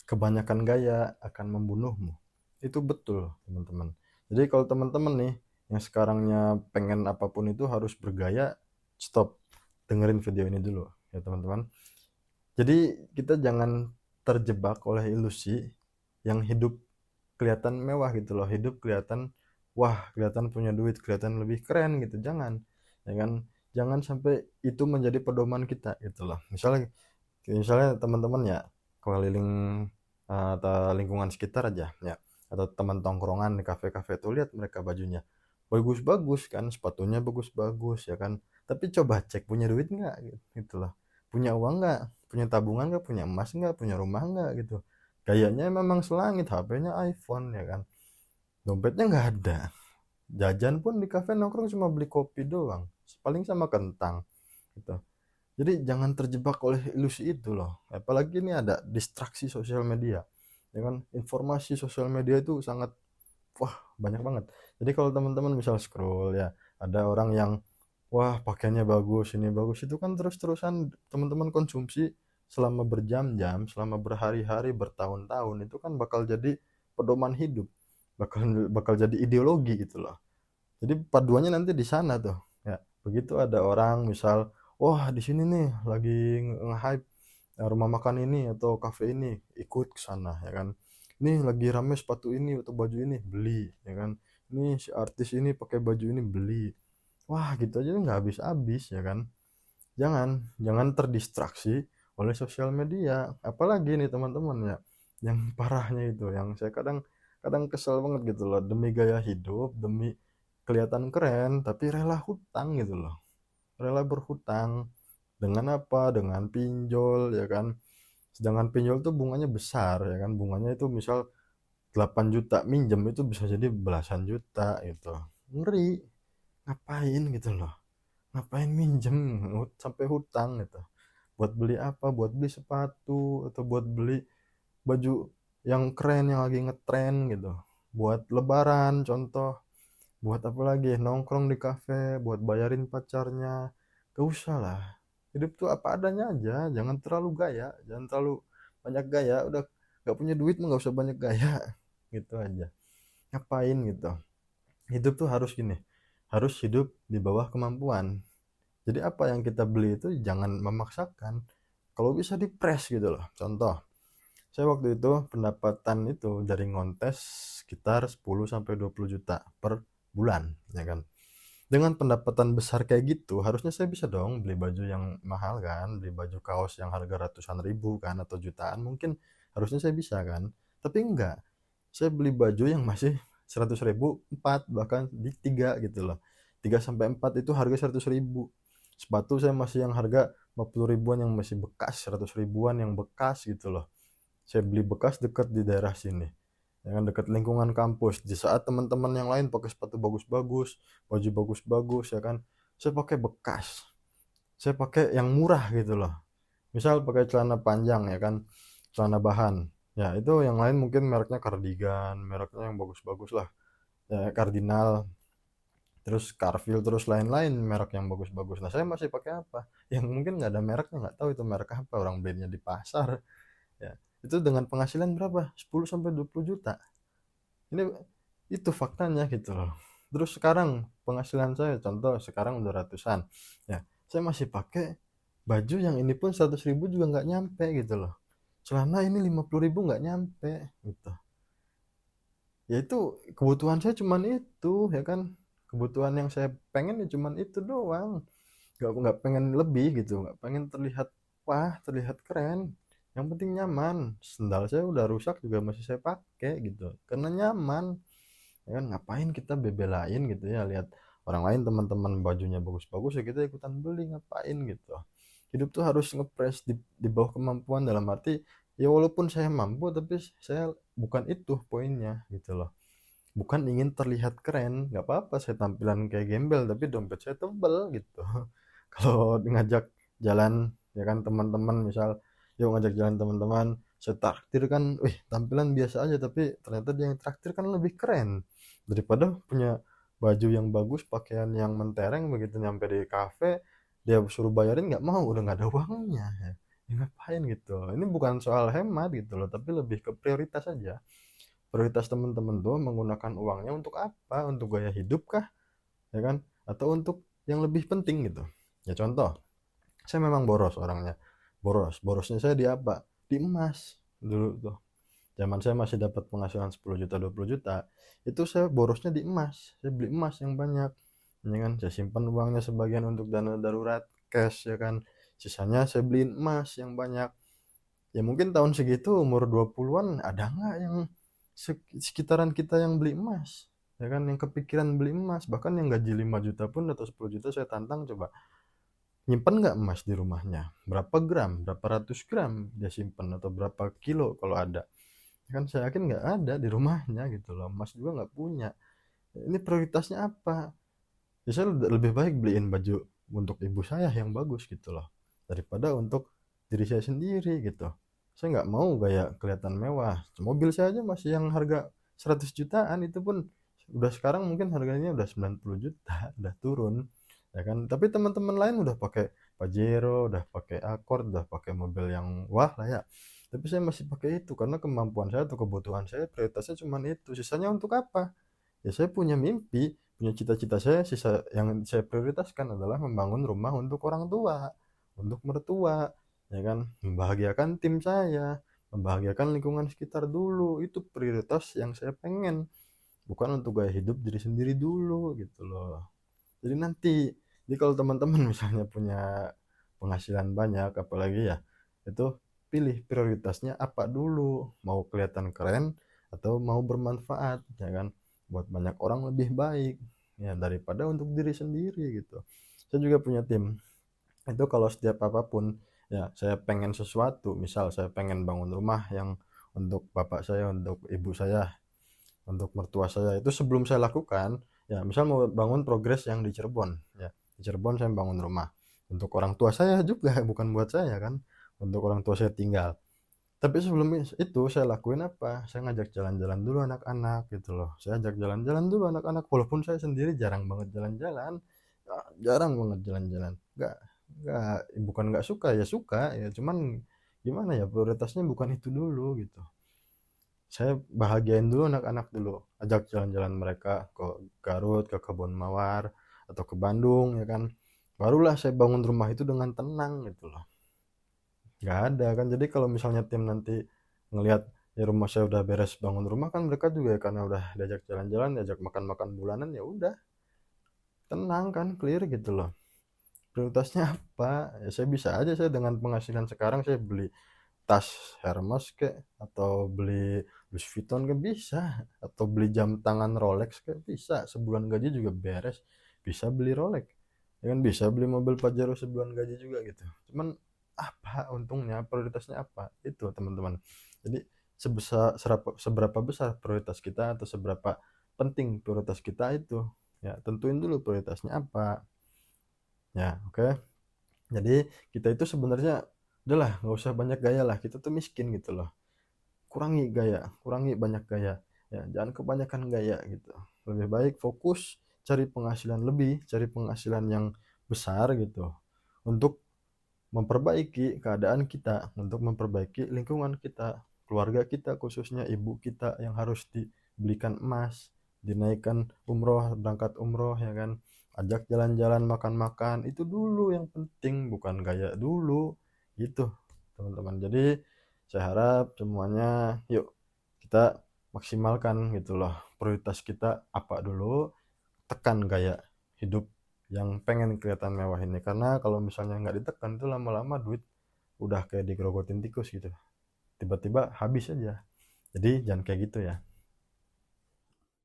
kebanyakan gaya akan membunuhmu. Itu betul, teman-teman. Jadi kalau teman-teman nih yang sekarangnya pengen apapun itu harus bergaya, stop. Dengerin video ini dulu ya, teman-teman. Jadi kita jangan terjebak oleh ilusi yang hidup kelihatan mewah gitu loh, hidup kelihatan wah, kelihatan punya duit, kelihatan lebih keren gitu. Jangan. Ya kan? Jangan sampai itu menjadi pedoman kita gitu loh. Misalnya teman-teman ya keliling atau lingkungan sekitar aja ya, atau teman tongkrongan di kafe-kafe tuh lihat mereka bajunya bagus-bagus kan, sepatunya bagus-bagus ya kan, tapi coba cek punya duit nggak gitu loh, punya uang nggak, punya tabungan nggak, punya emas nggak, punya rumah nggak gitu. Gayanya memang selangit, HP-nya iPhone ya kan, dompetnya nggak ada, jajan pun di kafe nongkrong cuma beli kopi doang, paling sama kentang gitu. Jadi jangan terjebak oleh ilusi itu loh. Apalagi ini ada distraksi sosial media. Ya kan, informasi sosial media itu sangat wah, banyak banget. Jadi kalau teman-teman misal scroll ya, ada orang yang wah, pakaiannya bagus, ini bagus, itu kan terus-terusan teman-teman konsumsi selama berjam-jam, selama berhari-hari, bertahun-tahun, itu kan bakal jadi pedoman hidup. Bakal bakal jadi ideologi gitu loh. Jadi paduannya nanti di sana tuh. Ya, begitu ada orang misal, wah di sini nih lagi nge-hype rumah makan ini atau kafe ini, ikut ke sana ya kan. Ini lagi rame sepatu ini atau baju ini, beli ya kan. Ini si artis ini pakai baju ini, beli. Wah, gitu aja nggak habis-habis ya kan. Jangan terdistraksi oleh sosial media. Apalagi nih teman-teman ya, yang parahnya itu, yang saya kadang kadang kesel banget gitu loh, demi gaya hidup, demi kelihatan keren, tapi rela hutang gitu loh. Rela berhutang. Dengan apa? Dengan pinjol ya kan. Sedangkan pinjol tuh bunganya besar ya kan. Bunganya itu misal 8 juta minjem itu bisa jadi belasan juta gitu. Ngeri. Ngapain gitu loh. Ngapain minjem sampai hutang gitu. Buat beli apa? Buat beli sepatu atau buat beli baju yang keren yang lagi ngetren gitu. Buat lebaran contoh, buat apa lagi, nongkrong di kafe, buat bayarin pacarnya. Gak usah lah, hidup tuh apa adanya aja, jangan terlalu gaya, jangan terlalu banyak gaya. Udah gak punya duit mah gak usah banyak gaya. Gitu aja, ngapain gitu. Hidup tuh harus gini, harus hidup di bawah kemampuan. Jadi apa yang kita beli itu jangan memaksakan, kalau bisa dipres gitu loh. Contoh, saya waktu itu pendapatan itu dari ngontes sekitar 10 sampai 20 juta per bulan, ya kan. Dengan pendapatan besar kayak gitu, harusnya saya bisa dong beli baju yang mahal kan, beli baju kaos yang harga ratusan ribu kan atau jutaan mungkin, harusnya saya bisa kan. Tapi enggak. Saya beli baju yang masih 100 ribu 4 bahkan di 3 gitu loh. 3 sampai 4 itu harga 100 ribu. Sepatu saya masih yang harga 50 ribuan yang masih bekas, 100 ribuan yang bekas gitu loh. Saya beli bekas dekat di daerah sini, ya kan, dekat lingkungan kampus. Di saat teman-teman yang lain pakai sepatu bagus-bagus, baju bagus-bagus ya kan, saya pakai bekas, saya pakai yang murah gitu loh. Misal pakai celana panjang ya kan, celana bahan, ya itu yang lain mungkin mereknya cardigan, mereknya yang bagus-bagus lah, ya Cardinal, terus Carville, terus lain-lain merek yang bagus-bagus. Nah saya masih pakai apa yang mungkin nggak ada mereknya, nggak tahu itu merek apa, orang belinya di pasar ya. Itu dengan penghasilan berapa, 10 sampai 20 juta. Ini itu faktanya gitu loh. Terus sekarang penghasilan saya contoh sekarang udah ratusan. Ya, saya masih pakai baju yang ini pun 100 ribu juga nggak nyampe gitu loh. Celana ini 50 ribu nggak nyampe gitu. Ya itu kebutuhan saya cuman itu ya kan. Kebutuhan yang saya pengen ya cuman itu doang. Nggak pengen lebih gitu, nggak pengen terlihat wah, terlihat keren. Yang penting nyaman. Sendal saya udah rusak juga masih saya pakai gitu. Karena nyaman. Ya kan, ngapain kita bebelain gitu ya, lihat orang lain teman-teman bajunya bagus-bagus ya kita ikutan beli, ngapain gitu. Hidup tuh harus ngepres di bawah kemampuan, dalam arti ya walaupun saya mampu tapi saya bukan itu poinnya gitu loh, bukan ingin terlihat keren. Nggak apa-apa saya tampilan kayak gembel tapi dompet saya tebel gitu. Kalau ngajak jalan ya kan teman-teman misal, yuk ngajak jalan teman-teman, saya traktir kan, wih tampilan biasa aja tapi ternyata dia yang traktir kan lebih keren daripada punya baju yang bagus, pakaian yang mentereng, begitu nyampe di kafe dia suruh bayarin nggak mau, udah nggak ada uangnya ya. ya ngapain gitu. Ini bukan soal hemat gitu loh, tapi lebih ke prioritas aja. Prioritas teman-teman tuh menggunakan uangnya untuk apa? Untuk gaya hidup kah, ya kan? Atau untuk yang lebih penting gitu. Ya contoh, saya memang boros orangnya. Borosnya saya di apa? Di emas dulu tuh. Zaman saya masih dapat penghasilan 10 juta, 20 juta, itu saya borosnya di emas. Saya beli emas yang banyak, ya kan? Saya simpan uangnya sebagian untuk dana darurat, cash, ya kan? Sisanya saya beliin emas yang banyak. Ya mungkin tahun segitu umur 20-an ada nggak yang sekitaran kita yang beli emas? Ya kan, yang kepikiran beli emas, bahkan yang gaji 5 juta pun atau 10 juta saya tantang, coba nyimpen nggak emas di rumahnya? Berapa gram, berapa ratus gram dia simpen, atau berapa kilo kalau ada? Kan saya yakin nggak ada di rumahnya gitu loh, emas juga nggak punya. Ini prioritasnya apa? Ya saya lebih baik beliin baju untuk ibu saya yang bagus gitu loh, daripada untuk diri saya sendiri gitu. Saya nggak mau gaya kelihatan mewah. Mobil saya aja masih yang harga 100 jutaan, itu pun udah sekarang mungkin harganya udah 90 juta, udah turun, ya kan. Tapi teman-teman lain udah pakai Pajero, udah pakai Accord, udah pakai mobil yang wah lah ya. Tapi saya masih pakai itu karena kemampuan saya atau kebutuhan saya prioritasnya cuma itu. Sisanya untuk apa? Ya saya punya mimpi, punya cita-cita. Saya sisa yang saya prioritaskan adalah membangun rumah untuk orang tua, untuk mertua, ya kan, membahagiakan tim saya, membahagiakan lingkungan sekitar dulu. Itu prioritas yang saya pengen, bukan untuk gaya hidup diri sendiri dulu gitu loh. Jadi nanti, jadi kalau teman-teman misalnya punya penghasilan banyak, apalagi ya, itu pilih prioritasnya apa dulu, mau kelihatan keren atau mau bermanfaat, ya kan, buat banyak orang lebih baik, ya, daripada untuk diri sendiri gitu. Saya juga punya tim, itu kalau setiap apapun, ya saya pengen sesuatu, misal saya pengen bangun rumah yang untuk bapak saya, untuk ibu saya, untuk mertua saya, itu sebelum saya lakukan, ya misal mau bangun progres yang di Cirebon, ya di Cirebon saya bangun rumah untuk orang tua saya juga, bukan buat saya kan, untuk orang tua saya tinggal. Tapi sebelum itu saya lakuin apa, saya ngajak jalan-jalan dulu anak-anak gitu loh. Saya ajak jalan-jalan dulu anak-anak, walaupun saya sendiri jarang banget jalan-jalan, ya, jarang banget jalan-jalan, nggak, bukan nggak suka, ya suka ya, cuman gimana ya, prioritasnya bukan itu dulu gitu. Saya bahagiain dulu anak-anak dulu, ajak jalan-jalan mereka ke Garut, ke Kebun Mawar, atau ke Bandung, ya kan. Barulah saya bangun rumah itu dengan tenang gitu loh. Nggak ada kan. Jadi kalau misalnya tim nanti ngelihat ya rumah saya udah beres bangun rumah, kan mereka juga ya, karena udah diajak jalan-jalan, diajak makan-makan bulanan, ya udah tenang kan, clear gitu loh. Prioritasnya apa? Ya saya bisa aja, saya dengan penghasilan sekarang saya beli tas Hermes kek, atau beli Louis Vuitton ke bisa, atau beli jam tangan Rolex ke bisa, sebulan gaji juga beres, bisa beli Rolex, ya kan, bisa beli mobil Pajero sebulan gaji juga gitu. Cuman apa untungnya, prioritasnya apa itu teman-teman. Jadi seberapa besar prioritas kita, atau seberapa penting prioritas kita itu, ya tentuin dulu prioritasnya apa, ya oke. Jadi kita itu sebenarnya udahlah, nggak usah banyak gaya lah, kita tuh miskin gitu loh. Kurangi gaya, kurangi banyak gaya, ya jangan kebanyakan gaya gitu. Lebih baik fokus cari penghasilan lebih, cari penghasilan yang besar gitu, untuk memperbaiki keadaan kita, untuk memperbaiki lingkungan kita, keluarga kita, khususnya ibu kita yang harus dibelikan emas, dinaikkan umroh, berangkat umroh, ya kan, ajak jalan-jalan, makan-makan, itu dulu yang penting, bukan gaya dulu gitu teman-teman. Jadi saya harap semuanya, yuk kita maksimalkan gitu loh, prioritas kita apa dulu, tekan gaya hidup yang pengen kelihatan mewah ini. Karena kalau misalnya nggak ditekan, itu lama-lama duit udah kayak digerogotin tikus gitu, tiba-tiba habis aja. Jadi jangan kayak gitu ya.